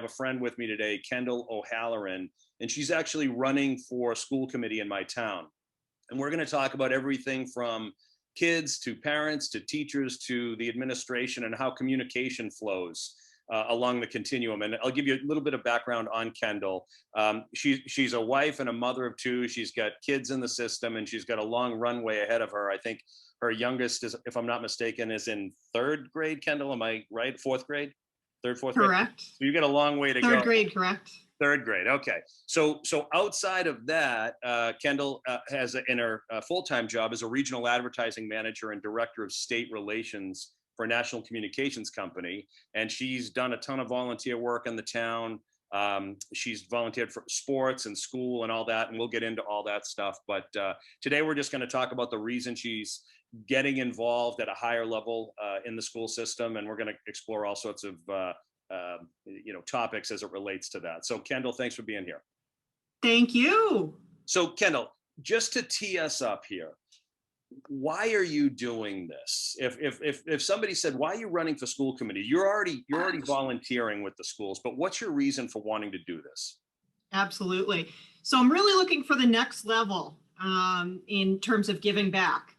have a friend with me today, Kendall O'Halloran, and she's actually running for a school committee in my town. And we're going to talk about everything from kids to parents to teachers to the administration and how communication flows along the continuum. And I'll give you a little bit of background on Kendall. She's a wife and a mother of two. She's got kids in the system, and she's got a long runway ahead of her. I think her youngest is, if I'm not mistaken, is in third grade. Kendall, am I right? Fourth grade? Fourth grade? Correct. So you got a long way to go. Third grade, correct. Third grade. Okay. So outside of that, Kendall has in her full-time job as a regional advertising manager and director of state relations for a national communications company. And she's done a ton of volunteer work in the town. She's volunteered for sports and school and all that. And we'll get into all that stuff. But today we're just going to talk about the reason she's getting involved at a higher level in the school system. And we're going to explore all sorts of topics as it relates to that. So Kendall, thanks for being here. Thank you. So Kendall, just to tee us up here, why are you doing this? If somebody said, why are you running for school committee? You're already volunteering with the schools, but what's your reason for wanting to do this? Absolutely. So I'm really looking for the next level in terms of giving back.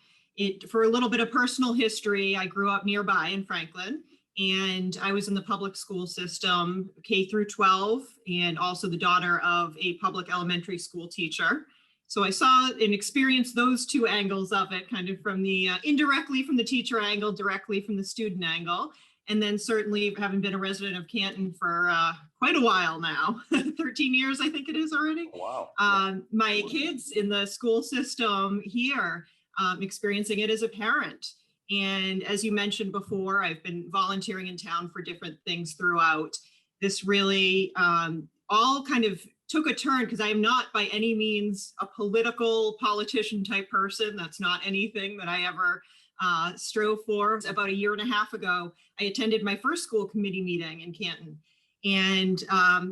For a little bit of personal history, I grew up nearby in Franklin, and I was in the public school system, K through 12, and also the daughter of a public elementary school teacher. So I saw and experienced those two angles of it, kind of from the indirectly from the teacher angle, directly from the student angle. And then certainly having been a resident of Canton for quite a while now, 13 years, I think it is already. Wow. My kids in the school system here, experiencing it as a parent. And as you mentioned before, I've been volunteering in town for different things throughout. This really all kind of took a turn because I am not by any means a politician type person. That's not anything that I ever strove for. About a year and a half ago, I attended my first school committee meeting in Canton. And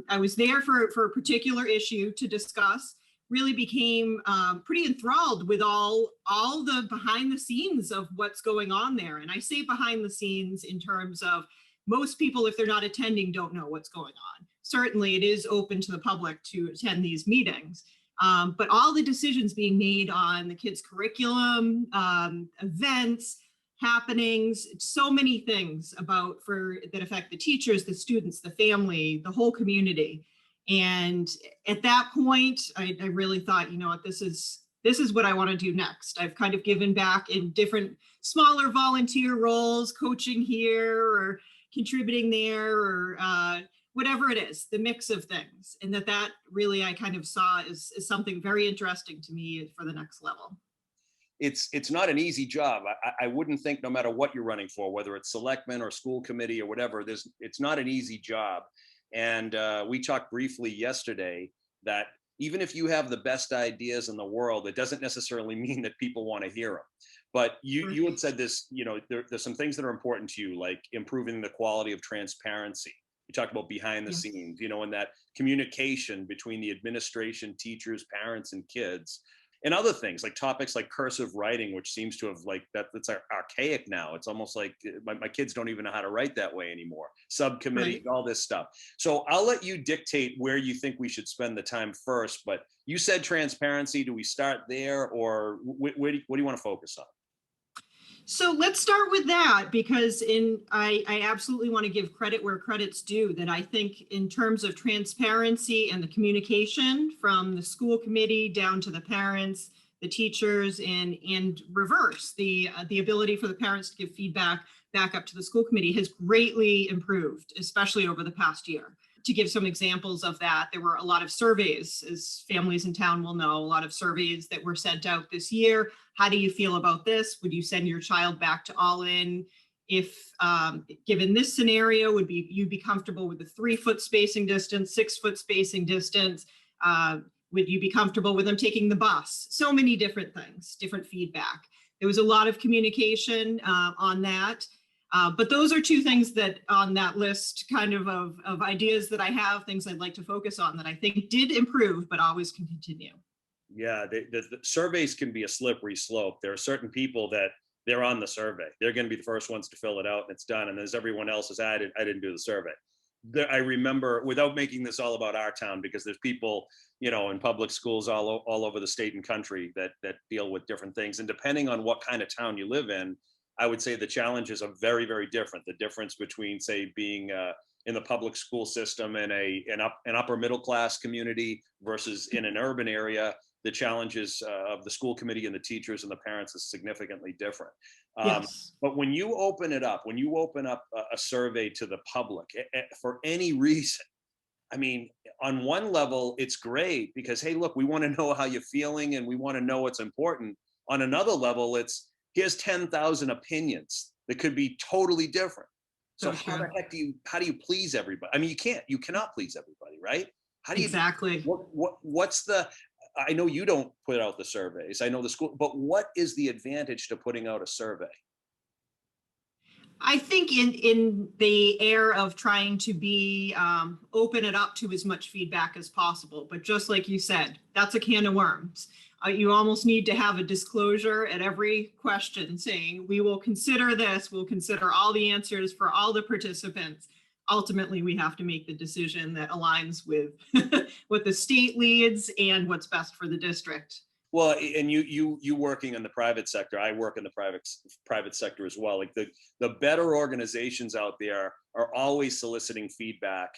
I was there for a particular issue to discuss. Really became pretty enthralled with all the behind the scenes of what's going on there. And I say behind the scenes in terms of most people, if they're not attending, don't know what's going on. Certainly it is open to the public to attend these meetings, but all the decisions being made on the kids' curriculum, events, happenings, so many things that affect the teachers, the students, the family, the whole community. And at that point, I really thought, you know what, this is what I want to do next. I've kind of given back in different smaller volunteer roles, coaching here or contributing there or whatever it is, the mix of things. And that really I kind of saw as something very interesting to me for the next level. It's not an easy job. I wouldn't think no matter what you're running for, whether it's selectmen or school committee or whatever, it's not an easy job. And we talked briefly yesterday that even if you have the best ideas in the world, it doesn't necessarily mean that people want to hear them. But you had said this, there's some things that are important to you, like improving the quality of transparency. You talked about behind the scenes, and that communication between the administration, teachers, parents, and kids. And other things like topics like cursive writing, which seems to have that's archaic now. It's almost like my kids don't even know how to write that way anymore. Subcommittee, all this stuff. So I'll let you dictate where you think we should spend the time first. But you said transparency. Do we start there, or what do you want to focus on? So let's start with that, because I absolutely want to give credit where credit's due, that I think in terms of transparency and the communication from the school committee down to the parents, the teachers, and reverse, the ability for the parents to give feedback back up to the school committee has greatly improved, especially over the past year. To give some examples of that, there were a lot of surveys, as families in town will know, a lot of surveys that were sent out this year. How do you feel about this? Would you send your child back to all-in? If given this scenario, would you be comfortable with the 3-foot spacing distance, 6-foot spacing distance? Would you be comfortable with them taking the bus? So many different things, different feedback. There was a lot of communication on that. But those are two things that on that list kind of ideas that I have, things I'd like to focus on that I think did improve, but always can continue. Yeah, the surveys can be a slippery slope. There are certain people that they're on the survey. They're going to be the first ones to fill it out and it's done. And there's everyone else says, I didn't do the survey. I remember, without making this all about our town, because there's people, in public schools all over the state and country that deal with different things. And depending on what kind of town you live in, I would say the challenges are very, very different. The difference between, say, being in the public school system in an upper middle class community versus in an urban area, the challenges of the school committee and the teachers and the parents is significantly different. Yes. But when you open up a survey to the public for any reason, I mean, on one level, it's great because, hey, look, we want to know how you're feeling and we want to know what's important. On another level, here's 10,000 opinions that could be totally different. So how the heck how do you please everybody? I mean, you cannot please everybody, right? How do you exactly? I know you don't put out the surveys. I know the school, but what is the advantage to putting out a survey? I think in the air of trying to be open it up to as much feedback as possible, but just like you said, that's a can of worms. You almost need to have a disclosure at every question saying, we will consider this, we'll consider all the answers for all the participants. Ultimately, we have to make the decision that aligns with what the state leads and what's best for the district. Well, and you working in the private sector, I work in the private sector as well. Like the better organizations out there are always soliciting feedback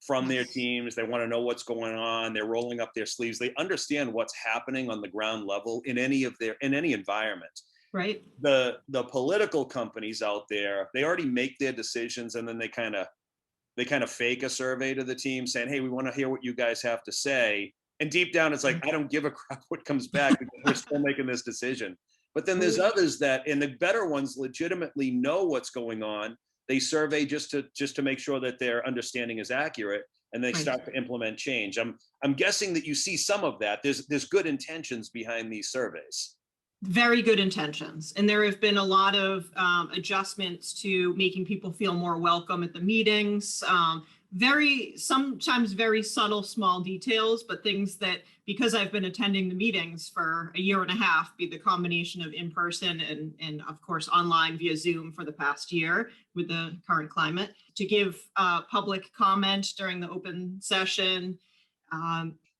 from their teams. They want to know what's going on. They're rolling up their sleeves. They understand what's happening on the ground level in any environment. Right. The political companies out there, they already make their decisions, and then they kind of fake a survey to the team saying, hey, we want to hear what you guys have to say. And deep down, it's like, I don't give a crap what comes back because we're still making this decision. But then there's others that, and the better ones legitimately know what's going on. They survey just to make sure that their understanding is accurate, and they start to implement change. I'm guessing that you see some of that. There's good intentions behind these surveys. Very good intentions. And there have been a lot of adjustments to making people feel more welcome at the meetings. Sometimes very subtle, small details, but things that, because I've been attending the meetings for a year and a half, be the combination of in person and of course online via Zoom for the past year with the current climate, to give public comment during the open session.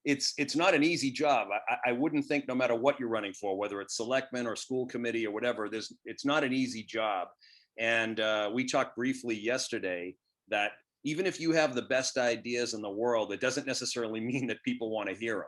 It's not an easy job. I wouldn't think, no matter what you're running for, whether it's selectmen or school committee or whatever, it's not an easy job. And we talked briefly yesterday that even if you have the best ideas in the world, it doesn't necessarily mean that people want to hear them.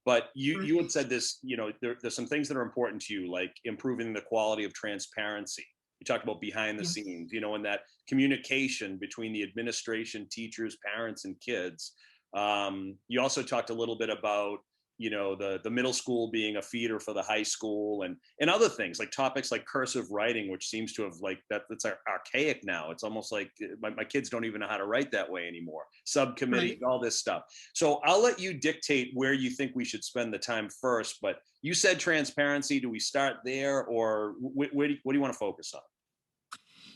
But you had said this, there's some things that are important to you, like improving the quality of transparency. You talked about behind the scenes, and that communication between the administration, teachers, parents, and kids. You also talked a little bit about, the middle school being a feeder for the high school and other things, like topics like cursive writing, which seems to have that's archaic now. It's almost like my kids don't even know how to write that way anymore. Subcommittee, all this stuff. So I'll let you dictate where you think we should spend the time first, but you said transparency. Do we start there, or what do you want to focus on?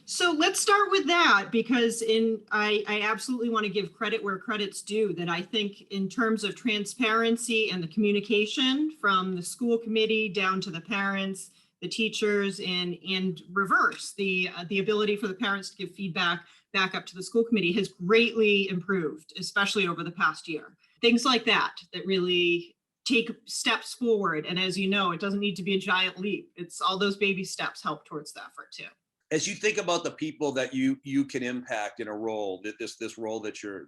So let's start with that, because I absolutely want to give credit where credit's due, that I think in terms of transparency and the communication from the school committee down to the parents, the teachers, and reverse, the ability for the parents to give feedback back up to the school committee has greatly improved, especially over the past year. Things like that really take steps forward. And as you know, it doesn't need to be a giant leap. It's all those baby steps help towards the effort too. As you think about the people that you can impact in a role, this role that you're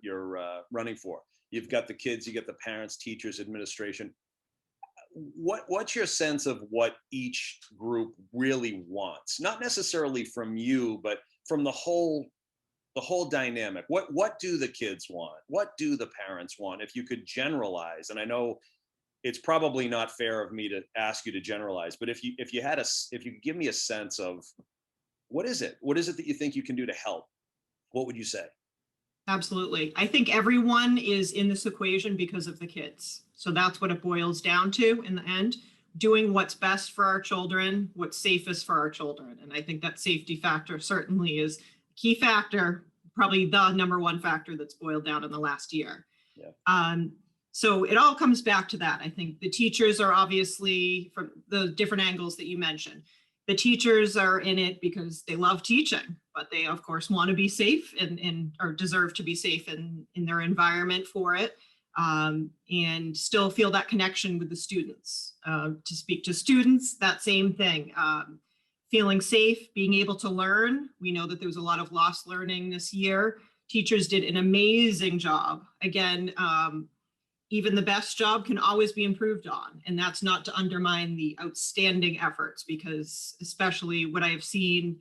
running for, you've got the kids, you get the parents, teachers, administration. What's your sense of what each group really wants? Not necessarily from you, but from the whole dynamic. What do the kids want? What do the parents want? If you could generalize, and I know it's probably not fair of me to ask you to generalize, but if you could give me a sense of, what is it that you think you can do to help? What would you say? Absolutely. I think everyone is in this equation because of the kids. So that's what it boils down to in the end, doing what's best for our children, what's safest for our children. And I think that safety factor certainly is a key factor, probably the number one factor that's boiled down in the last year. Yeah. So it all comes back to that. I think the teachers are obviously, from the different angles that you mentioned, The teachers are in it because they love teaching, but they of course want to be safe and or deserve to be safe in their environment for it, and still feel that connection with the students. To speak to students, that same thing. Feeling safe, being able to learn. We know that there was a lot of lost learning this year. Teachers did an amazing job. Again, even the best job can always be improved on. And that's not to undermine the outstanding efforts, because especially what I have seen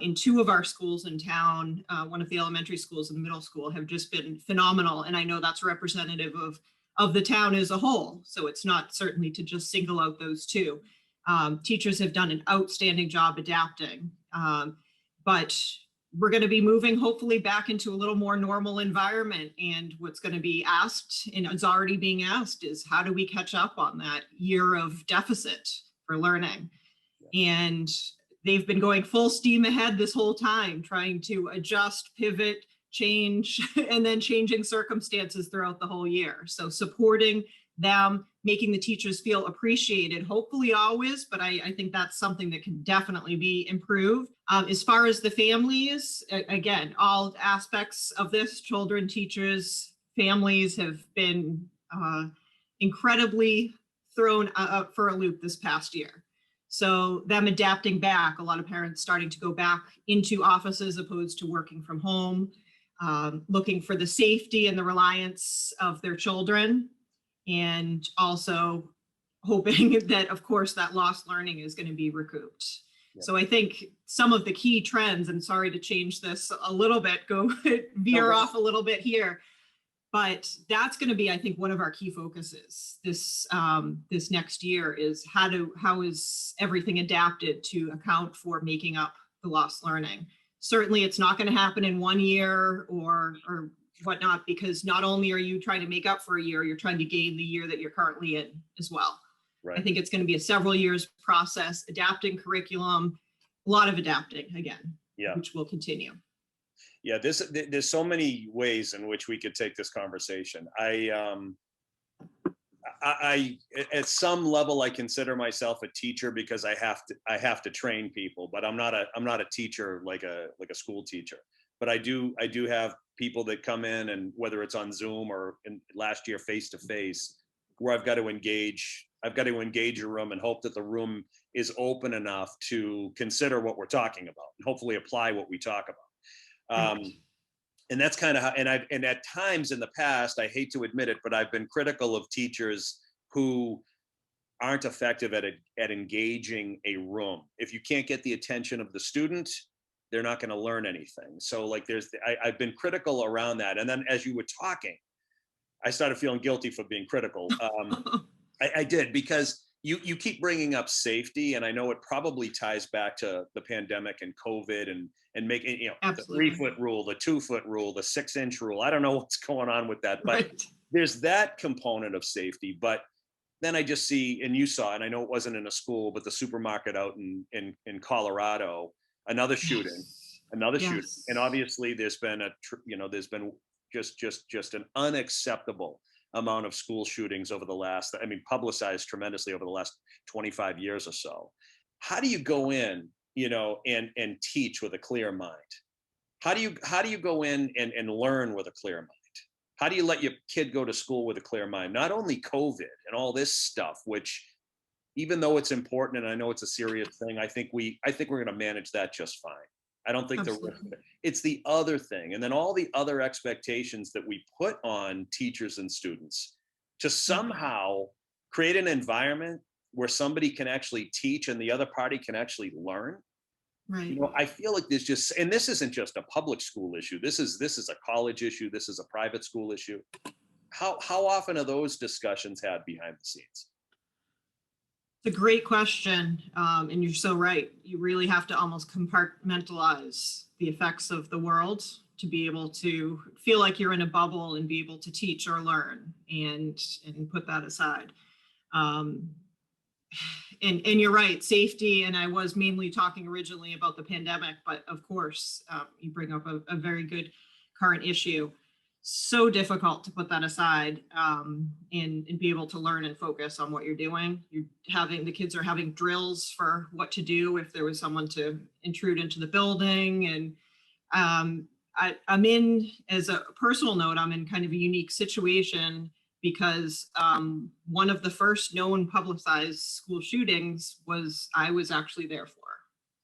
in two of our schools in town, one of the elementary schools and the middle school, have just been phenomenal. And I know that's representative of the town as a whole. So it's not certainly to just single out those two. Teachers have done an outstanding job adapting, but we're going to be moving hopefully back into a little more normal environment. And what's going to be asked, and it's already being asked, is how do we catch up on that year of deficit for learning? And they've been going full steam ahead this whole time, trying to adjust, pivot, change, and then changing circumstances throughout the whole year. So supporting them, making the teachers feel appreciated, hopefully always, but I think that's something that can definitely be improved. As far as the families, again, all aspects of this, children, teachers, families have been incredibly thrown up for a loop this past year. So them adapting back, a lot of parents starting to go back into offices opposed to working from home, looking for the safety and the reliance of their children, and also hoping that, of course, that lost learning is going to be recouped. Yep. So I think some of the key trends, and sorry to change this a little bit, veer off a little bit here, but that's going to be, I think, one of our key focuses this next year is how is everything adapted to account for making up the lost learning. Certainly, it's not going to happen in 1 year or whatnot, because not only are you trying to make up for a year, you're trying to gain the year that you're currently in as well. Right. I think it's going to be a several years process, adapting curriculum, a lot of adapting again, which will continue. Yeah, there's so many ways in which we could take this conversation. I at some level I consider myself a teacher because I have to train people, but I'm not a teacher like a school teacher. But I do have people that come in, and whether it's on Zoom or in last year face to face, where I've got to engage a room and hope that the room is open enough to consider what we're talking about and hopefully apply what we talk about. And that's kind of how, and at times in the past, I hate to admit it, but I've been critical of teachers who aren't effective at engaging a room. If you can't get the attention of the student, they're not going to learn anything. So like I've been critical around that. And then as you were talking, I started feeling guilty for being critical. I did, because you keep bringing up safety, and I know it probably ties back to the pandemic and COVID and making, Absolutely. The 3-foot rule, the 2-foot rule, the 6-inch rule. I don't know what's going on with that, but right. There's that component of safety. But then I just see, and you saw, and I know it wasn't in a school, but the supermarket out in Colorado, another shooting, shooting. And obviously there's been just an unacceptable amount of school shootings over the last, publicized tremendously over the last 25 years or so. How do you go in, and teach with a clear mind? How do you go in and learn with a clear mind? How do you let your kid go to school with a clear mind? Not only COVID and all this stuff, which even though it's important and I know it's a serious thing, I think we're going to manage that just fine. I don't think it's the other thing. And then all the other expectations that we put on teachers and students to somehow create an environment where somebody can actually teach and the other party can actually learn. Right. I feel like there's just, and this isn't just a public school issue. This is a college issue. This is a private school issue. How often are those discussions had behind the scenes? It's a great question. And you're so right. You really have to almost compartmentalize the effects of the world to be able to feel like you're in a bubble and be able to teach or learn and put that aside. And you're right, safety, and I was mainly talking originally about the pandemic, but of course, you bring up a very good current issue. so difficult to put that aside, and be able to learn and focus on what you're doing. The kids are having drills for what to do if there was someone to intrude into the building. And I'm in, as a personal note, I'm in kind of a unique situation because one of the first known publicized school shootings I was actually there for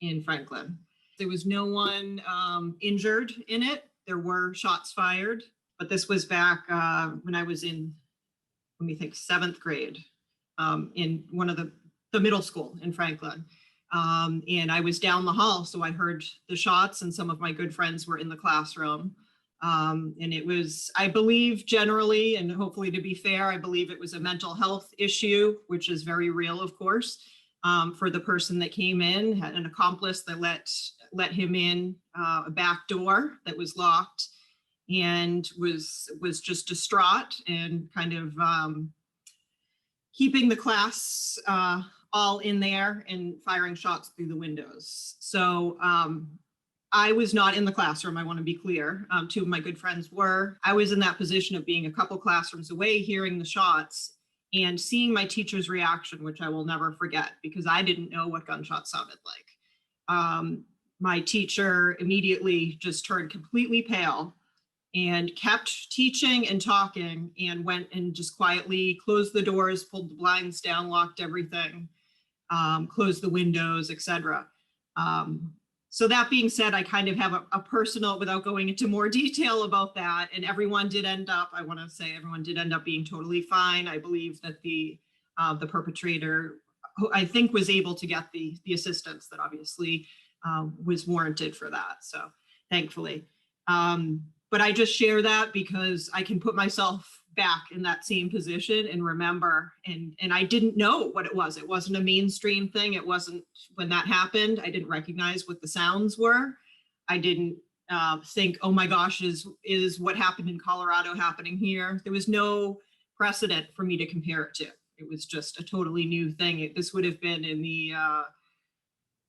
in Franklin. There was no one injured in it. There were shots fired, but this was back when I was in, let me think, 7th grade, in one of the middle school in Franklin. And I was down the hall, so I heard the shots, and some of my good friends were in the classroom. And it was, I believe, generally, and hopefully to be fair, I believe it was a mental health issue, which is very real, of course, for the person that came in, had an accomplice that let him in a back door that was locked, and was just distraught and kind of keeping the class all in there and firing shots through the windows. So I was not in the classroom, I want to be clear. 2 of my good friends were. I was in that position of being a couple classrooms away, hearing the shots and seeing my teacher's reaction, which I will never forget because I didn't know what gunshots sounded like. My teacher immediately just turned completely pale and kept teaching and talking, and went and just quietly closed the doors, pulled the blinds down, locked everything, closed the windows, etc. So that being said, I kind of have a personal, without going into more detail about that, and everyone did end up being totally fine. I believe that the perpetrator, who I think was able to get the assistance that obviously was warranted for that. So thankfully. But I just share that because I can put myself back in that same position and remember, and I didn't know what it was. It wasn't a mainstream thing. It wasn't, when that happened, I didn't recognize what the sounds were. I didn't think, oh my gosh, is what happened in Colorado happening here? There was no precedent for me to compare it to. It was just a totally new thing. This would have been in the,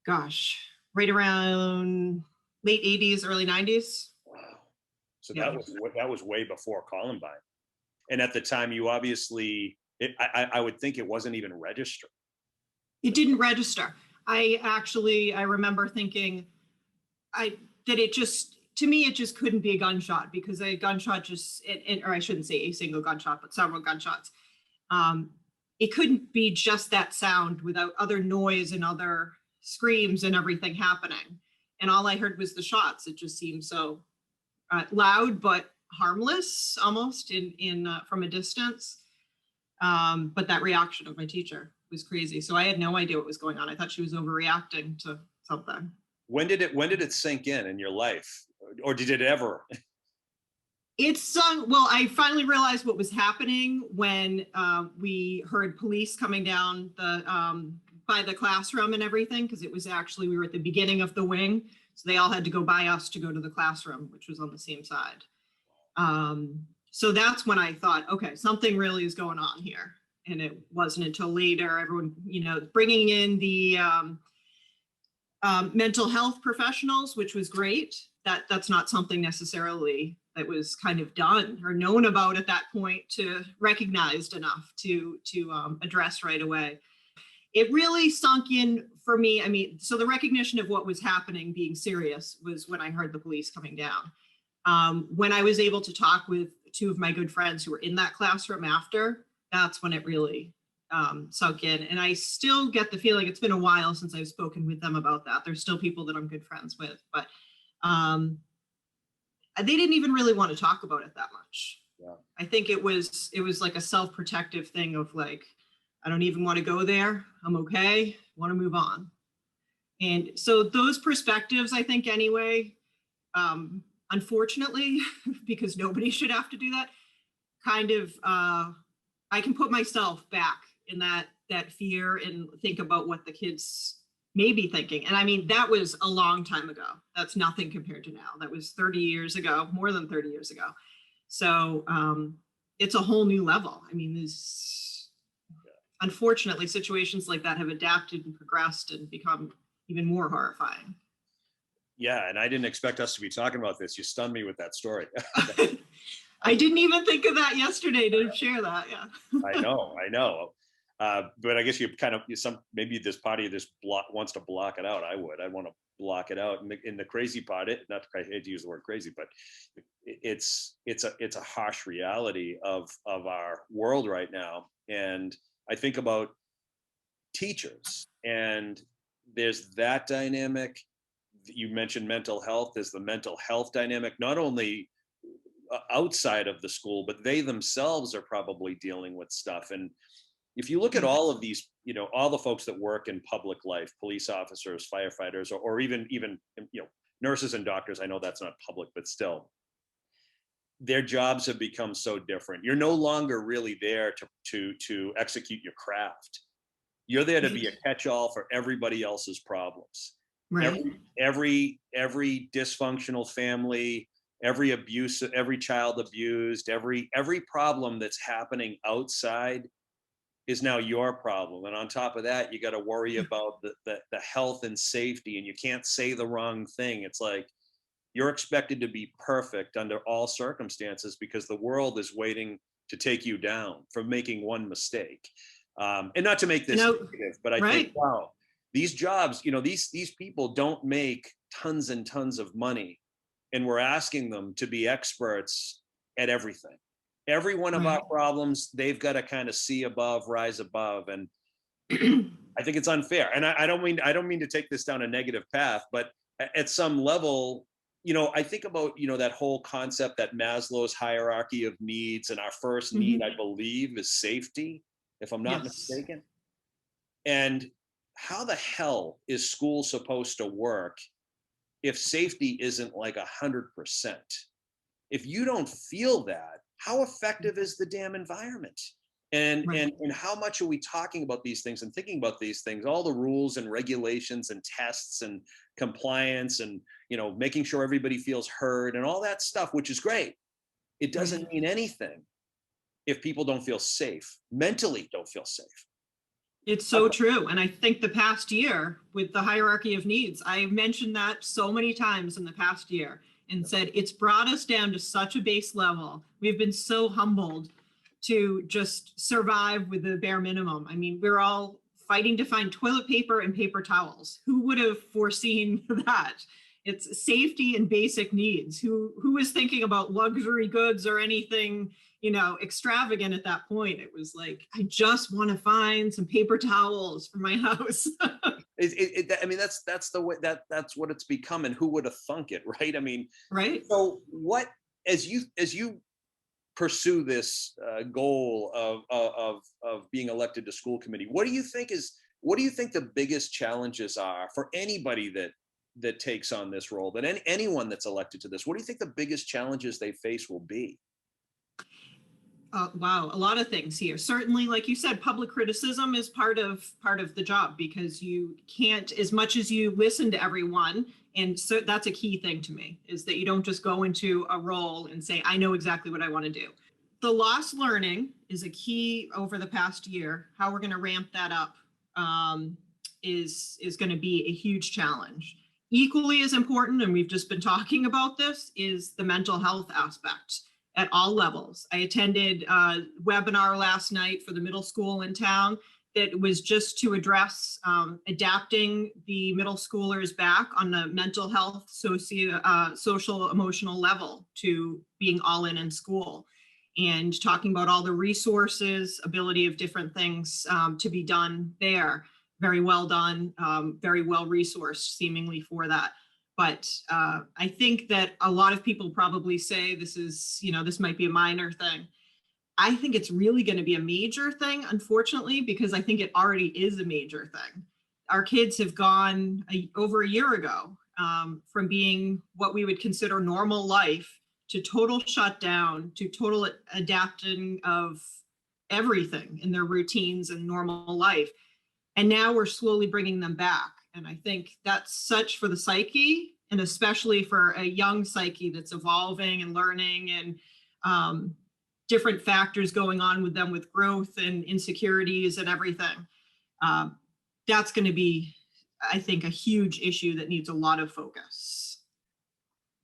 right around late 80s, early 90s. Wow. So yeah. that was way before Columbine. And at the time, you obviously, I would think it wasn't even registered. It didn't register. I remember thinking to me, it just couldn't be a gunshot, because a gunshot or I shouldn't say a single gunshot, but several gunshots. It couldn't be just that sound without other noise and other screams and everything happening. And all I heard was the shots. It just seemed so loud, but harmless almost in from a distance. But that reaction of my teacher was crazy. So I had no idea what was going on. I thought she was overreacting to something. When did it sink in your life? Or did it ever? Well, I finally realized what was happening when we heard police coming down by the classroom and everything, because it was actually, we were at the beginning of the wing. So they all had to go by us to go to the classroom, which was on the same side. So that's when I thought, okay, something really is going on here. And it wasn't until later, everyone, bringing in the mental health professionals, which was great. That's not something necessarily that was kind of done or known about at that point to recognized enough to address right away. It really sunk in for me. I mean, so the recognition of what was happening being serious was when I heard the police coming down. When I was able to talk with 2 of my good friends who were in that classroom after, that's when it really sunk in. And I still get the feeling, it's been a while since I've spoken with them about that. There's still people that I'm good friends with, but they didn't even really want to talk about it that much. Yeah. I think it was like a self-protective thing of like, I don't even want to go there. I'm okay. Want to move on. And so those perspectives, I think anyway, unfortunately, because nobody should have to do that, kind of, I can put myself back in that fear and think about what the kids may be thinking. And I mean, that was a long time ago. That's nothing compared to now. That was 30 years ago, more than 30 years ago. So it's a whole new level. I mean, unfortunately, situations like that have adapted and progressed and become even more horrifying. Yeah, and I didn't expect us to be talking about this. You stunned me with that story. I didn't even think of that yesterday to share that. Yeah. I know. But I guess maybe this party just wants to block it out. I want to block it out. And the crazy part, I hate to use the word crazy, but it's a harsh reality of our world right now. And I think about teachers, and there's that dynamic. You mentioned mental health. There's the mental health dynamic, not only outside of the school, but they themselves are probably dealing with stuff. And if you look at all of these, all the folks that work in public life, police officers, firefighters, or even nurses and doctors, I know that's not public, but still, their jobs have become so different. You're no longer really there to execute your craft. You're there to be a catch-all for everybody else's problems. Right. Every dysfunctional family, every abuse, every child abused, every problem that's happening outside is now your problem. And on top of that, you got to worry about the health and safety, and you can't say the wrong thing. It's like you're expected to be perfect under all circumstances because the world is waiting to take you down for making one mistake. And not to make this negative, but I think, wow, these jobs, these people don't make tons and tons of money, and we're asking them to be experts at everything. Every one of our problems, they've got to kind of see above, rise above. And I think it's unfair. And I don't mean to take this down a negative path, but at some level, I think about, that whole concept, that Maslow's hierarchy of needs, and our first need, I believe, is safety, if I'm not mistaken. And how the hell is school supposed to work if safety isn't like 100%? If you don't feel that, how effective is the damn environment? And how much are we talking about these things and thinking about these things, all the rules and regulations and tests and compliance and, making sure everybody feels heard and all that stuff, which is great. It doesn't mean anything if people don't feel safe, mentally don't feel safe. It's so true. And I think the past year with the hierarchy of needs, I mentioned that so many times in the past year and said, it's brought us down to such a base level. We've been so humbled to just survive with the bare minimum. I mean, we're all fighting to find toilet paper and paper towels. Who would have foreseen that? It's safety and basic needs. Who was thinking about luxury goods or anything, extravagant at that point? It was like, I just want to find some paper towels for my house. I mean, that's the way that's what it's become. And who would have thunk it, right? I mean, right. So what, as you pursue this goal of being elected to school committee, what do you think the biggest challenges are for anybody that takes on this role, that anyone that's elected to this? What do you think the biggest challenges they face will be? Wow, a lot of things here. Certainly, like you said, public criticism is part of the job, because you can't, as much as you listen to everyone, and so that's a key thing to me, is that you don't just go into a role and say, I know exactly what I want to do. The lost learning is a key over the past year. How we're going to ramp that up is going to be a huge challenge. Equally as important, and we've just been talking about this, is the mental health aspect at all levels. I attended a webinar last night for the middle school in town that was just to address adapting the middle schoolers back on the mental health, social, emotional level to being all in school, and talking about all the resources, ability of different things to be done there. Very well done, very well resourced seemingly for that. But I think that a lot of people probably say this might be a minor thing. I think it's really going to be a major thing, unfortunately, because I think it already is a major thing. Our kids have gone over a year ago from being what we would consider normal life to total shutdown, to total adapting of everything in their routines and normal life. And now we're slowly bringing them back. And I think that's such for the psyche, and especially for a young psyche that's evolving and learning, and different factors going on with them with growth and insecurities and everything. That's going to be, I think, a huge issue that needs a lot of focus.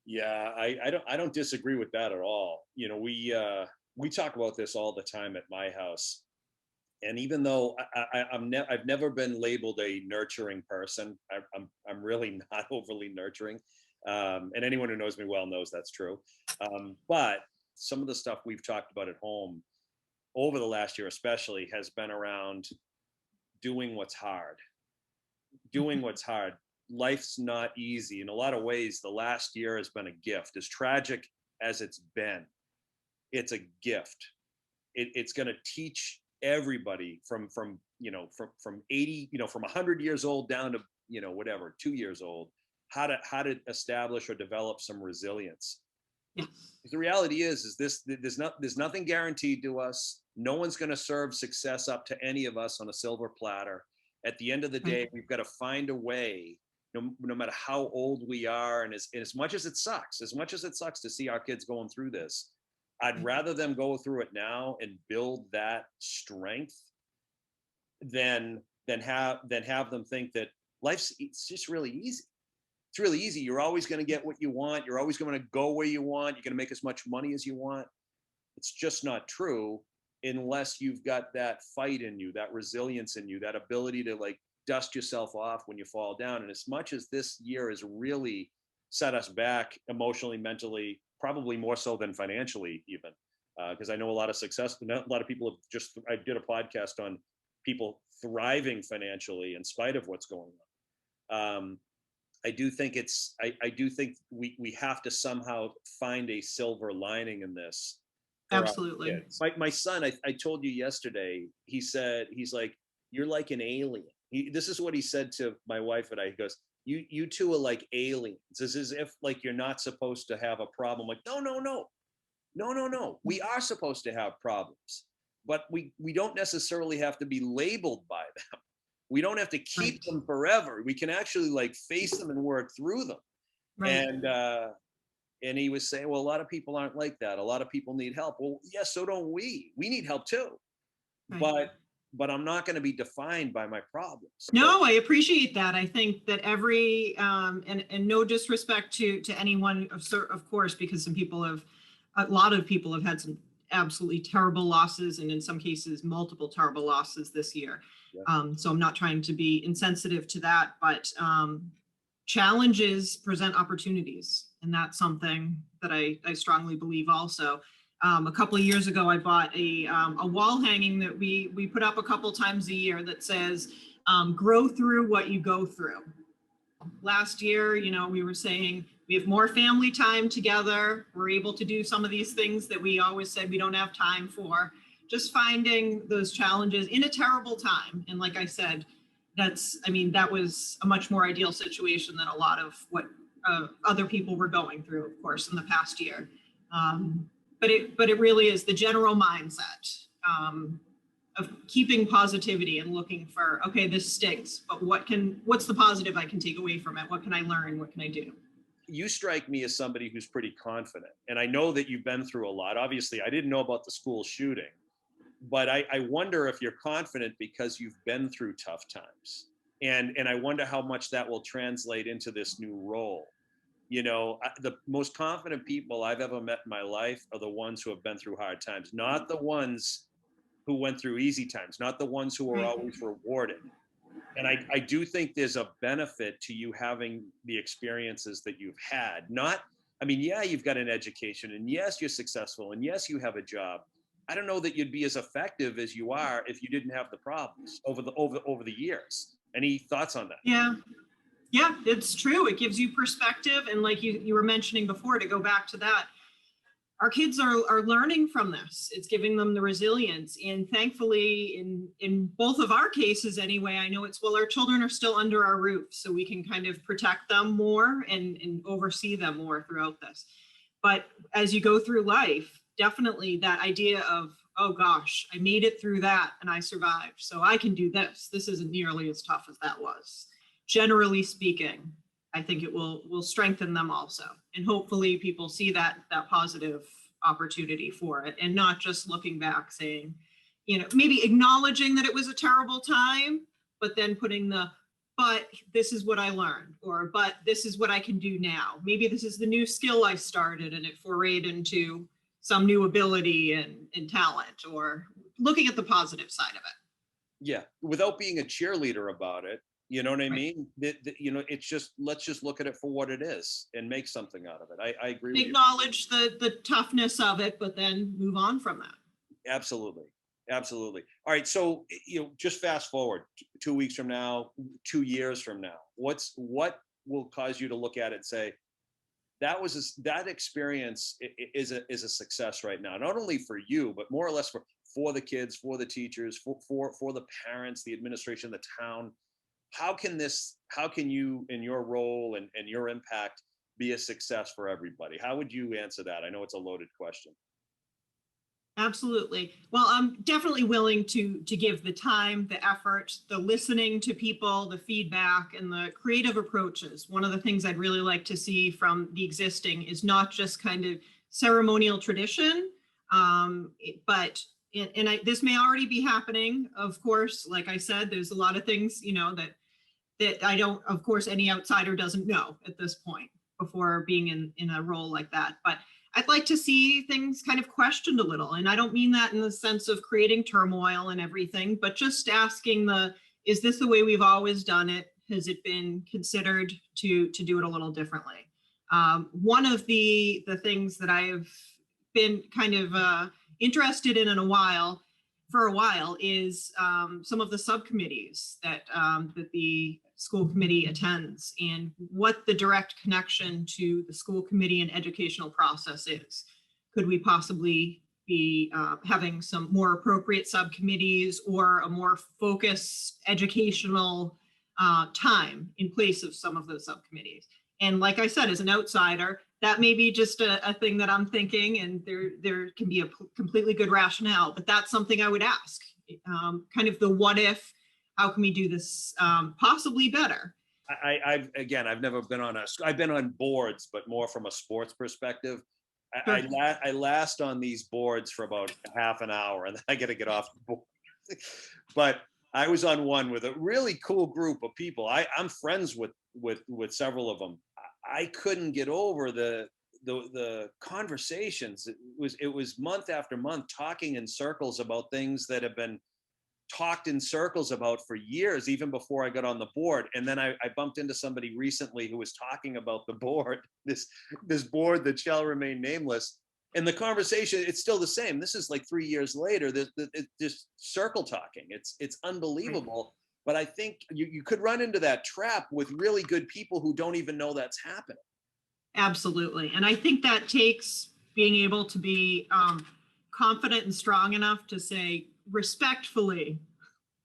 Yeah, I don't disagree with that at all. You know, we talk about this all the time at my house. And even though I've never been labeled a nurturing person, I'm really not overly nurturing. And anyone who knows me well knows that's true. But some of the stuff we've talked about at home over the last year, especially, has been around doing what's hard. Doing what's hard. Life's not easy. In a lot of ways, the last year has been a gift. As tragic as it's been, it's a gift. It's going to teach everybody from 80, from 100 years old down to whatever 2 years old, how to establish or develop some resilience. Yes. The reality is there's nothing guaranteed to us. No one's going to serve success up to any of us on a silver platter. At the end of the day, we've got to find a way, no matter how old we are, and as much as it sucks to see our kids going through this, I'd rather them go through it now and build that strength than have them think that it's just really easy. It's really easy. You're always going to get what you want. You're always going to go where you want. You're going to make as much money as you want. It's just not true unless you've got that fight in you, that resilience in you, that ability to like dust yourself off when you fall down. And as much as this year has really set us back emotionally, mentally, probably more so than financially even, because I know a lot of people I did a podcast on people thriving financially in spite of what's going on. I do think we have to somehow find a silver lining in this. Absolutely. My son, I told you yesterday, he's like, you're like an alien. This is what he said to my wife and I. He goes, you two are like aliens. It's as if like you're not supposed to have a problem. Like, no. We are supposed to have problems, but we don't necessarily have to be labeled by them. We don't have to keep them forever. We can actually like face them and work through them. Right. And he was saying, well, a lot of people aren't like that. A lot of people need help. Well, yes, so don't we. We need help too. Right. But I'm not going to be defined by my problems. No, I appreciate that. I think that and no disrespect to anyone, of course, because a lot of people have had some absolutely terrible losses, and in some cases, multiple terrible losses this year. Yeah. So I'm not trying to be insensitive to that, but challenges present opportunities. And that's something that I strongly believe also. A couple of years ago, I bought a wall hanging that we put up a couple times a year that says, grow through what you go through. Last year, we were saying we have more family time together. We're able to do some of these things that we always said we don't have time for. Just finding those challenges in a terrible time. And like I said, that was a much more ideal situation than a lot of what other people were going through, of course, in the past year. But it really is the general mindset of keeping positivity and looking for, okay, this stinks, but what's the positive I can take away from it? What can I learn? What can I do? You strike me as somebody who's pretty confident. And I know that you've been through a lot. Obviously, I didn't know about the school shooting, but I wonder if you're confident because you've been through tough times. And I wonder how much that will translate into this new role. The most confident people I've ever met in my life are the ones who have been through hard times, not the ones who went through easy times, not the ones who were always rewarded. And I do think there's a benefit to you having the experiences that you've had. You've got an education, and yes, you're successful, and yes, you have a job. I don't know that you'd be as effective as you are if you didn't have the problems over the years. Any thoughts on that? Yeah, it's true. It gives you perspective. And like you were mentioning before, to go back to that, our kids are learning from this. It's giving them the resilience. And thankfully, in both of our cases anyway, I know our children are still under our roof, so we can kind of protect them more and oversee them more throughout this. But as you go through life, definitely that idea of, oh gosh, I made it through that and I survived, so I can do this. This isn't nearly as tough as that was. Generally speaking, I think it will strengthen them also. And hopefully people see that positive opportunity for it, and not just looking back saying, maybe acknowledging that it was a terrible time, but then putting the, but this is what I learned, but this is what I can do now. Maybe this is the new skill I started and it forayed into some new ability and talent, or looking at the positive side of it. Yeah, without being a cheerleader about it, you know what I Right. mean? It's just, let's just look at it for what it is and make something out of it. I agree with you. Acknowledge the toughness of it, but then move on from that. Absolutely. Absolutely. All right. So, just fast forward 2 weeks from now, 2 years from now, what will cause you to look at it and say, that experience is a success right now, not only for you, but more or less for the kids, for the teachers, for the parents, the administration, the town. How can you, in your role and your impact, be a success for everybody? How would you answer that? I know it's a loaded question. Absolutely. Well, I'm definitely willing to give the time, the effort, the listening to people, the feedback, and the creative approaches. One of the things I'd really like to see from the existing is not just kind of ceremonial tradition, but this may already be happening. Of course, like I said, there's a lot of things, that I don't, of course, any outsider doesn't know at this point before being in a role like that. But I'd like to see things kind of questioned a little. And I don't mean that in the sense of creating turmoil and everything, but just asking is this the way we've always done it? Has it been considered to do it a little differently? One of the things that I've been kind of interested in for a while is some of the subcommittees that the school committee attends, and what the direct connection to the school committee and educational process is. Could we possibly be having some more appropriate subcommittees or a more focused educational time in place of some of those subcommittees? And like I said, as an outsider, that may be just a thing that I'm thinking, and there can be a completely good rationale, but that's something I would ask. Kind of the what if, how can we do this possibly better? I've never been I've been on boards, but more from a sports perspective. I last on these boards for about half an hour, and then I got to get off the board. But I was on one with a really cool group of people. I'm friends with several of them. I couldn't get over the conversations. It was month after month talking in circles about things that have been talked in circles about for years, even before I got on the board. And then I bumped into somebody recently who was talking about the board, this board that shall remain nameless. And the conversation, it's still the same. This is like 3 years later, this circle talking. It's unbelievable. But I think you could run into that trap with really good people who don't even know that's happening. Absolutely. And I think that takes being able to be confident and strong enough to say, respectfully,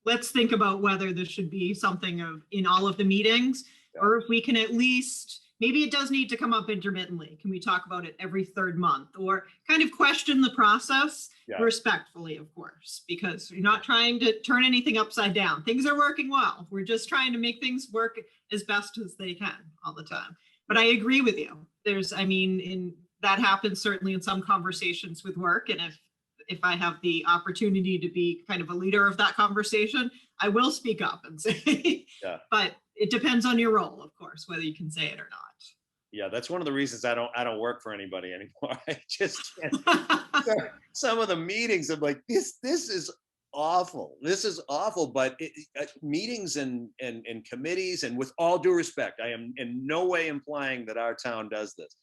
let's think about whether this should be something in all of the meetings, or if we can at least, maybe it does need to come up intermittently. Can we talk about it every third month, or kind of question the process respectfully, of course, because you're not trying to turn anything upside down. Things are working well. We're just trying to make things work as best as they can all the time. But I agree with you. That happens certainly in some conversations with work. And if I have the opportunity to be kind of a leader of that conversation, I will speak up and say, but it depends on your role, of course, whether you can say it or not. Yeah, that's one of the reasons I don't work for anybody anymore. I just can't. Some of the meetings, I'm like, this is awful. This is awful. But meetings and committees, and with all due respect, I am in no way implying that our town does this.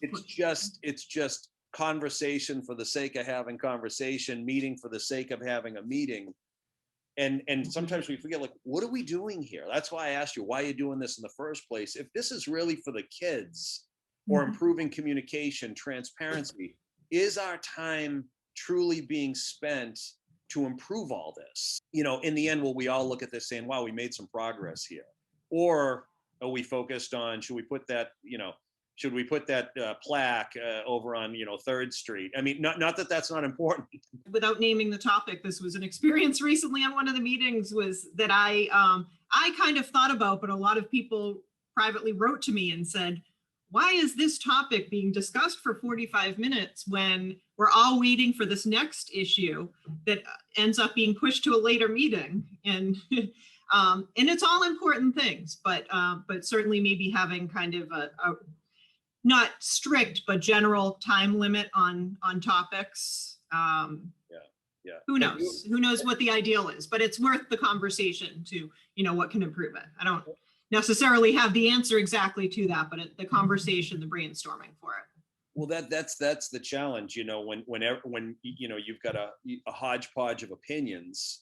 It's just conversation for the sake of having conversation, meeting for the sake of having a meeting. And sometimes we forget, like, what are we doing here? That's why I asked you, why are you doing this in the first place? If this is really for the kids or improving communication, transparency, is our time truly being spent to improve all this? In the end, will we all look at this saying, wow, we made some progress here? Or are we focused on, should we put that plaque over on 3rd Street? I mean, not that that's not important. Without naming the topic, this was an experience recently on one of the meetings was that I kind of thought about, but a lot of people privately wrote to me and said, why is this topic being discussed for 45 minutes when we're all waiting for this next issue that ends up being pushed to a later meeting? And it's all important things, but certainly maybe having kind of a not strict, but general time limit on topics. Yeah. Who knows? Who knows what the ideal is, but it's worth the conversation to, what can improve it. I don't necessarily have the answer exactly to that, but the conversation, the brainstorming for it. Well, that's the challenge, when you've got a hodgepodge of opinions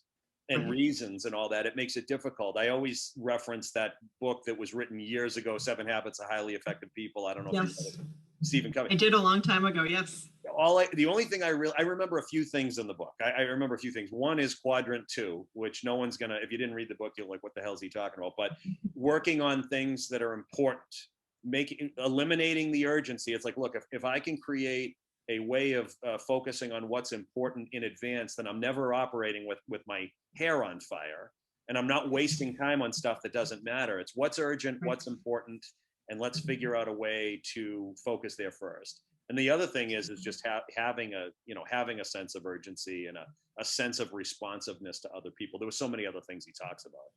and reasons and all that, it makes it difficult. I always reference that book that was written years ago, 7 Habits of Highly Effective People. I don't know if you read it. Stephen Covey. I did a long time ago, yes. The only thing I remember a few things in the book. I remember a few things. One is quadrant 2, which no one's gonna, if you didn't read the book, you're like, what the hell is he talking about? But working on things that are important, eliminating the urgency. It's like, look, if I can create a way of focusing on what's important in advance, then I'm never operating with my hair on fire, and I'm not wasting time on stuff that doesn't matter. It's what's urgent, what's important, and let's figure out a way to focus there first. And the other thing is just having a sense of urgency and a sense of responsiveness to other people. There were so many other things he talks about.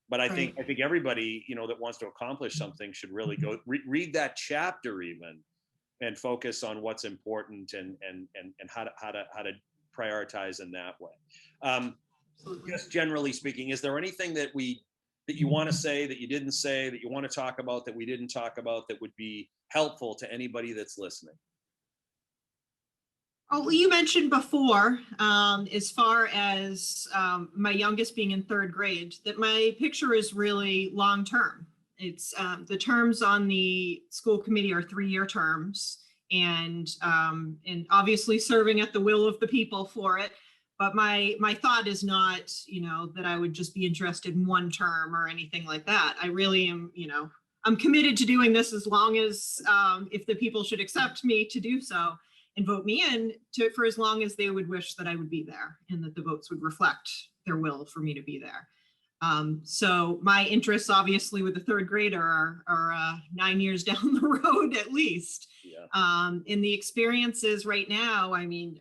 But I think everybody, that wants to accomplish something should really go read that chapter even, and focus on what's important and how to prioritize in that way. Just generally speaking, is there anything that you want to say, that you didn't say, that you want to talk about, that we didn't talk about, that would be helpful to anybody that's listening? Oh, well, you mentioned before, as far as my youngest being in 3rd grade, that my picture is really long-term. It's the terms on the school committee are 3-year terms, and obviously serving at the will of the people for it. But my thought is not, that I would just be interested in 1 term or anything like that. I really am, I'm committed to doing this as long as, if the people should accept me to do so and vote me in for as long as they would wish that I would be there, and that the votes would reflect their will for me to be there. So my interests, obviously, with the 3rd grader are 9 years down the road at least. Yeah. In the experiences right now, I mean,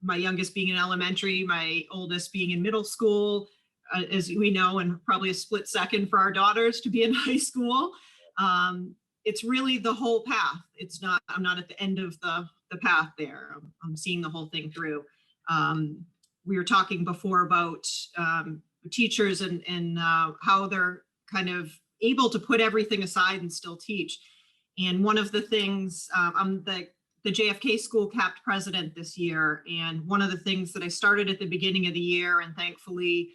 my youngest being in elementary, my oldest being in middle school, as we know, and probably a split second for our daughters to be in high school. It's really the whole path. I'm not at the end of the path there. I'm seeing the whole thing through. We were talking before about teachers and how they're kind of able to put everything aside and still teach. And one of the things, I'm the JFK school capped president this year. And one of the things that I started at the beginning of the year, and thankfully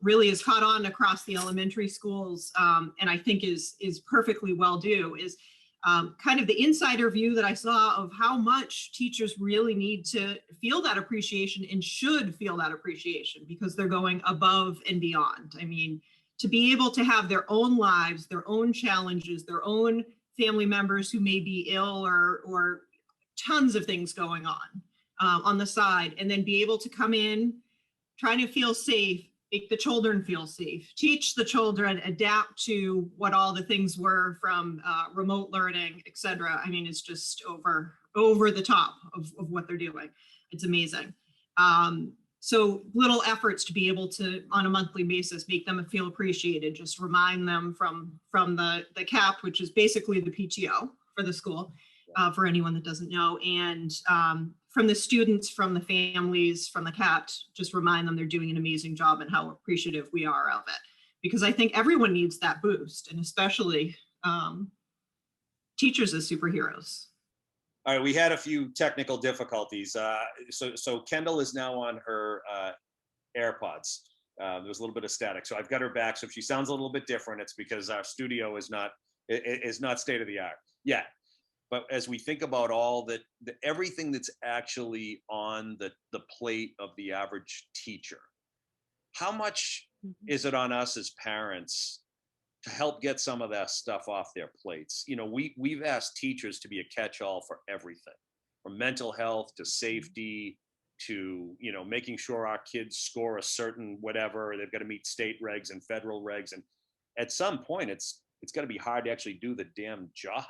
really has caught on across the elementary schools, and I think is perfectly well due, is kind of the insider view that I saw of how much teachers really need to feel that appreciation and should feel that appreciation, because they're going above and beyond. I mean, to be able to have their own lives, their own challenges, their own family members who may be ill or tons of things going on the side, and then be able to come in, trying to feel safe, make the children feel safe, teach the children, adapt to what all the things were from remote learning, et cetera. I mean, it's just over the top of what they're doing. It's amazing. So little efforts to be able to, on a monthly basis, make them feel appreciated, just remind them from the CAP, which is basically the PTO for the school, for anyone that doesn't know, and from the students, from the families, from the CAP, just remind them they're doing an amazing job and how appreciative we are of it. Because I think everyone needs that boost, and especially teachers as superheroes. All right, we had a few technical difficulties. So Kendall is now on her AirPods. There's a little bit of static, so I've got her back. So if she sounds a little bit different, it's because our studio is not state of the art yet. But as we think about all everything that's actually on the plate of the average teacher, how much is it on us as parents to help get some of that stuff off their plates? We've asked teachers to be a catch-all for everything, from mental health to safety to, making sure our kids score a certain whatever. They've got to meet state regs and federal regs. And at some point, it's got to be hard to actually do the damn job.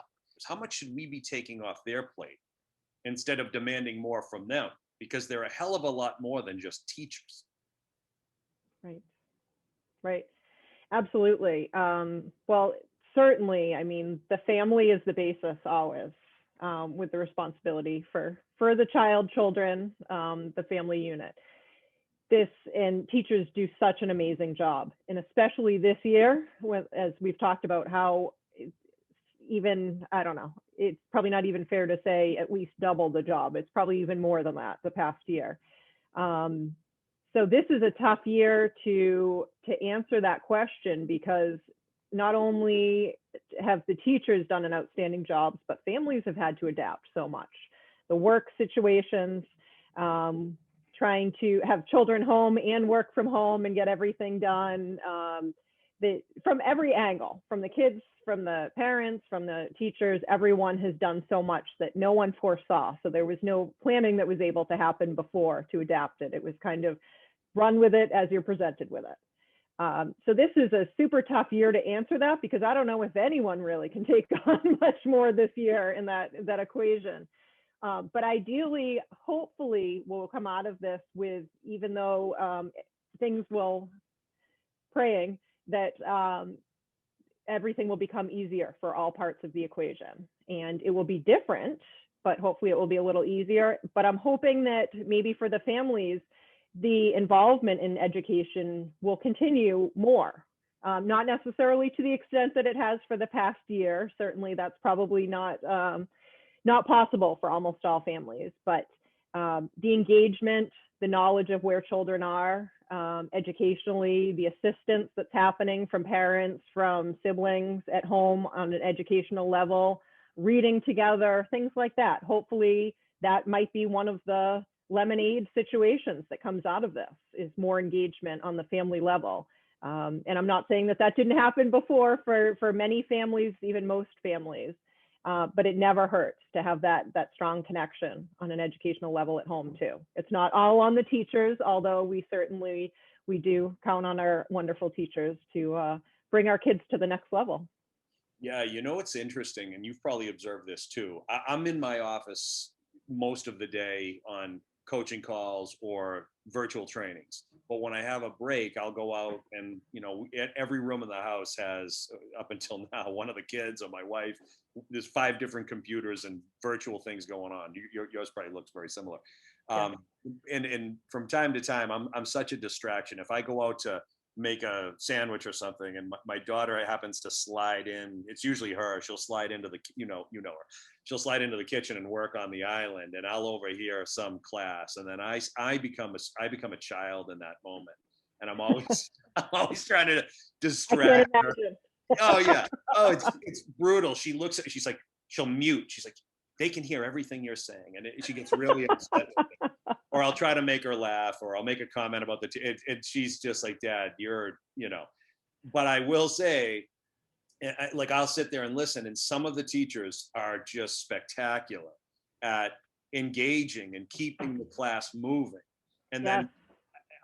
how much should we be taking off their plate instead of demanding more from them? Because they're a hell of a lot more than just teachers. Right. Right. Absolutely. Well, certainly, I mean, the family is the basis always, with the responsibility for the children, the family unit. And teachers do such an amazing job, and especially this year, as we've talked about how even, I don't know, it's probably not even fair to say at least double the job. It's probably even more than that the past year. So this is a tough year to answer that question, because not only have the teachers done an outstanding job, but families have had to adapt so much. The work situations, trying to have children home and work from home and get everything done, from every angle, from the kids, from the parents, from the teachers, everyone has done so much that no one foresaw. So there was no planning that was able to happen before to adapt it. It was kind of run with it as you're presented with it. So this is a super tough year to answer that, because I don't know if anyone really can take on much more this year in that equation. But ideally, hopefully, we'll come out of this with, even though things will, praying that everything will become easier for all parts of the equation. And it will be different, but hopefully it will be a little easier. But I'm hoping that maybe for the families, the involvement in education will continue more. Not necessarily to the extent that it has for the past year. Certainly that's probably not possible for almost all families, but the engagement, the knowledge of where children are, educationally, the assistance that's happening from parents, from siblings at home on an educational level, reading together, things like that. Hopefully that might be one of the lemonade situations that comes out of this, is more engagement on the family level. And I'm not saying that didn't happen before for many families, even most families, but it never hurts to have that strong connection on an educational level at home too. It's not all on the teachers, although we do count on our wonderful teachers to bring our kids to the next level. Yeah, it's interesting, and you've probably observed this too. I'm in my office most of the day on coaching calls or virtual trainings. But when I have a break, I'll go out and, every room in the house has, up until now, one of the kids or my wife, there's 5 different computers and virtual things going on. Yours probably looks very similar. Yeah. And from time to time, I'm such a distraction. If I go out to make a sandwich or something and my daughter happens to slide in, it's usually her, she'll slide into the, her, she'll slide into the kitchen and work on the island, and I'll overhear some class, and then I become a child in that moment, and I'm always trying to distract her. Oh yeah. Oh, it's brutal. She's like, she'll mute. She's like, they can hear everything you're saying, and she gets really upset. Or I'll try to make her laugh, or I'll make a comment about and she's just like, Dad, but I will say, I'll sit there and listen, and some of the teachers are just spectacular at engaging and keeping the class moving. And then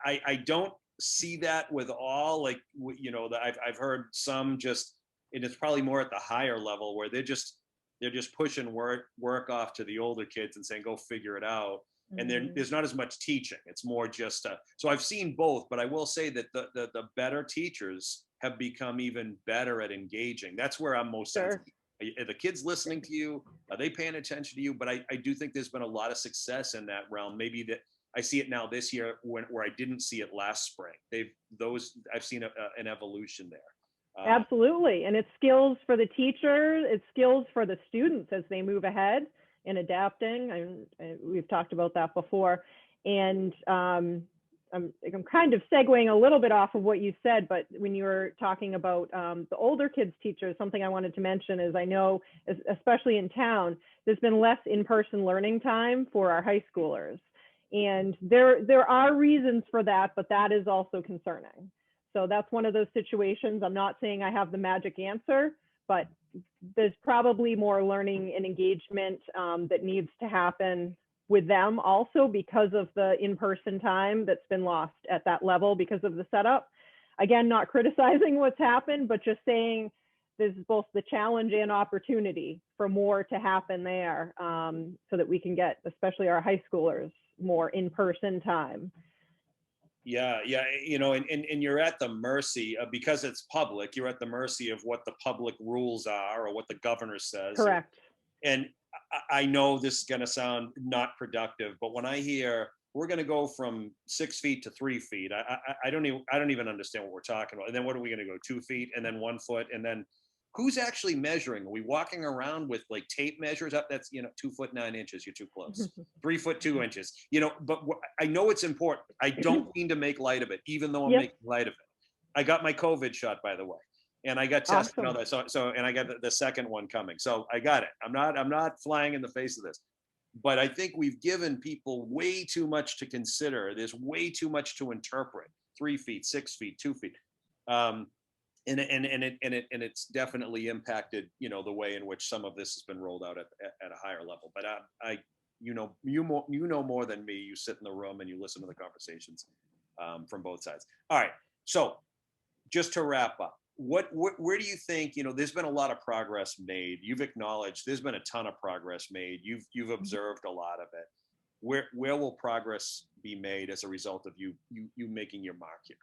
I don't see that with all, I've heard some just, and it's probably more at the higher level where they're just pushing work off to the older kids and saying, go figure it out. And then there's not as much teaching. It's more just, so I've seen both, but I will say that the better teachers have become even better at engaging. That's where I'm most sensitive. Are the kids listening to you? Are they paying attention to you? But I do think there's been a lot of success in that realm. Maybe that I see it now this year where I didn't see it last spring. I've seen an evolution there. Absolutely. And it's skills for the teacher, it's skills for the students as they move ahead in adapting. We've talked about that before. And I'm kind of segueing a little bit off of what you said, but when you were talking about the older kids teachers, something I wanted to mention is I know, especially in town, there's been less in-person learning time for our high schoolers. And there are reasons for that, but that is also concerning. So that's one of those situations. I'm not saying I have the magic answer, but there's probably more learning and engagement that needs to happen with them also because of the in-person time that's been lost at that level because of the setup. Again, not criticizing what's happened, but just saying there's both the challenge and opportunity for more to happen there, so that we can get, especially our high schoolers, more in-person time. Yeah, and you're at the mercy of, because it's public, you're at the mercy of what the public rules are or what the governor says. Correct. And I know this is going to sound not productive, but when I hear we're going to go from 6 feet to 3 feet, I don't even understand what we're talking about. And then what are we going to go 2 feet and then 1 foot? And then who's actually measuring? Are we walking around with like tape measures up? That's, 2 foot 9 inches. You're too close. 3 foot 2 inches, but I know it's important. I don't mean to make light of it, even though I'm making light of it. I got my COVID shot, by the way. And I got tested and all that. So, and I got the second one coming. So I got it. I'm not flying in the face of this, but I think we've given people way too much to consider. There's way too much to interpret. 3 feet, 6 feet, 2 feet. And it's definitely impacted, the way in which some of this has been rolled out at a higher level. But you know more than me. You sit in the room and you listen to the conversations from both sides. All right. So just to wrap up, where do you think, there's been a lot of progress made. You've acknowledged there's been a ton of progress made. You've observed a lot of it. Where will progress be made as a result of you making your mark here?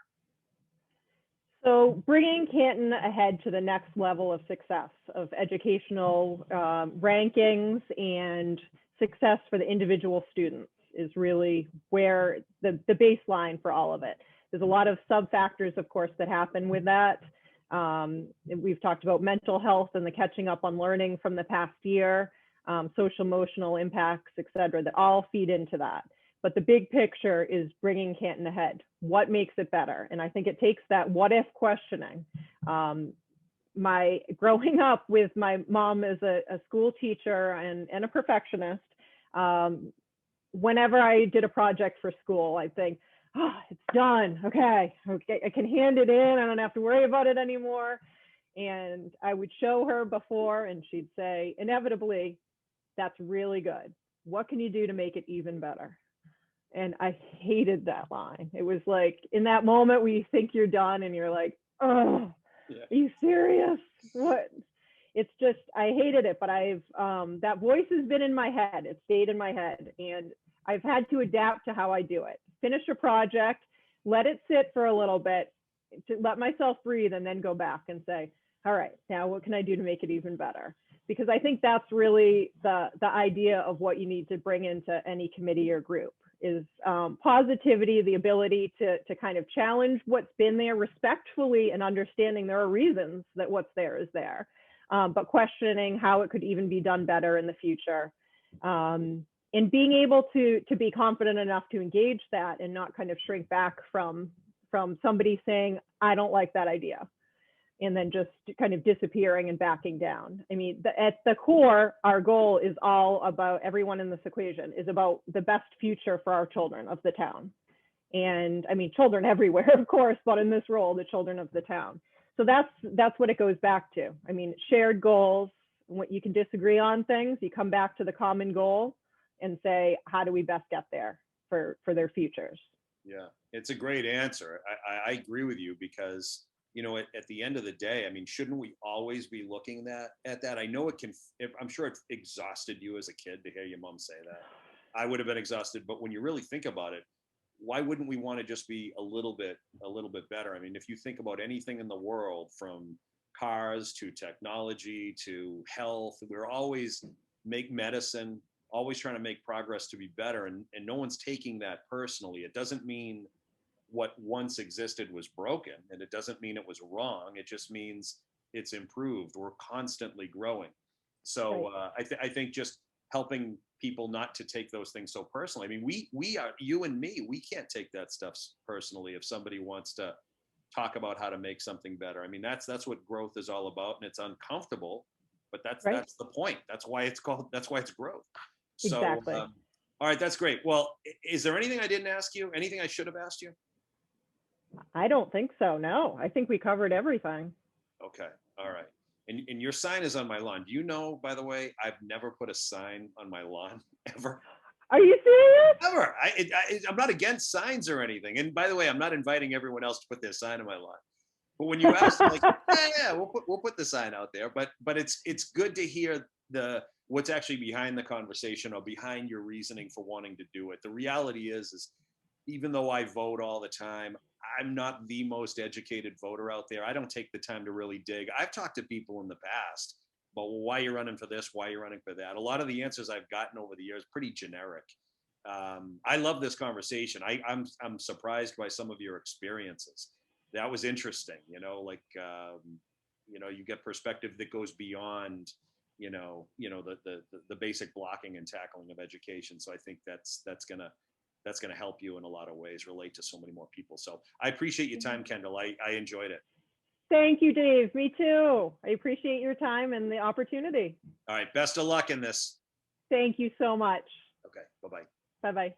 So bringing Canton ahead to the next level of success, of educational rankings and success for the individual students, is really where the baseline for all of it. There's a lot of sub-factors, of course, that happen with that. We've talked about mental health and the catching up on learning from the past year, social emotional impacts, et cetera, that all feed into that. But the big picture is bringing Canton ahead. What makes it better? And I think it takes that what if questioning. Growing up with my mom as a school teacher and a perfectionist, whenever I did a project for school, I'd think, oh, it's done. Okay, I can hand it in. I don't have to worry about it anymore. And I would show her before and she'd say, inevitably, that's really good. What can you do to make it even better? And I hated that line. It was like, in that moment where you think you're done and you're like, oh, yeah. Are you serious? What? It's just, I hated it, but that voice has been in my head. It stayed in my head. And I've had to adapt to how I do it. Finish a project, let it sit for a little bit, to let myself breathe, and then go back and say, all right, now what can I do to make it even better? Because I think that's really the idea of what you need to bring into any committee or group is positivity, the ability to kind of challenge what's been there respectfully and understanding there are reasons that what's there is there, but questioning how it could even be done better in the future. And being able to be confident enough to engage that and not kind of shrink back from somebody saying, I don't like that idea, and then just kind of disappearing and backing down. I mean, at the core, our goal is all about, everyone in this equation is about the best future for our children of the town. And I mean, children everywhere, of course, but in this role, the children of the town. So that's what it goes back to. I mean, shared goals. When you can disagree on things, you come back to the common goal and say, how do we best get there for their futures? Yeah, it's a great answer. I agree with you because, at the end of the day, I mean, shouldn't we always be looking at that? I know I'm sure it exhausted you as a kid to hear your mom say that. I would have been exhausted, but when you really think about it, why wouldn't we want to just be a little bit better? I mean, if you think about anything in the world, from cars to technology to health, we're always make medicine, always trying to make progress to be better. And no one's taking that personally. It doesn't mean what once existed was broken, and it doesn't mean it was wrong. It just means it's improved. We're constantly growing. So I think just helping people not to take those things so personally. I mean, we are, you and me, we can't take that stuff personally if somebody wants to talk about how to make something better. I mean, that's what growth is all about, and it's uncomfortable, but that's the point. That's why it's growth. So, exactly. All right, that's great. Well, is there anything I didn't ask you? Anything I should have asked you? I don't think so. No, I think we covered everything. Okay. All right. And your sign is on my lawn. Do you know, by the way, I've never put a sign on my lawn ever. Are you serious? Never. I'm not against signs or anything. And by the way, I'm not inviting everyone else to put their sign on my lawn. But when you ask, like, yeah, we'll put the sign out there. But it's good to hear what's actually behind the conversation or behind your reasoning for wanting to do it. The reality is even though I vote all the time, I'm not the most educated voter out there. I don't take the time to really dig. I've talked to people in the past about, well, why are you running for this? Why are you running for that? A lot of the answers I've gotten over the years pretty generic. I love this conversation. I'm surprised by some of your experiences. That was interesting. Like you get perspective that goes beyond the basic blocking and tackling of education. So I think that's gonna help you in a lot of ways, relate to so many more people. So I appreciate your time, Kendall. I enjoyed it. Thank you, Dave. Me too. I appreciate your time and the opportunity. All right. Best of luck in this. Thank you so much. Okay. Bye-bye. Bye-bye.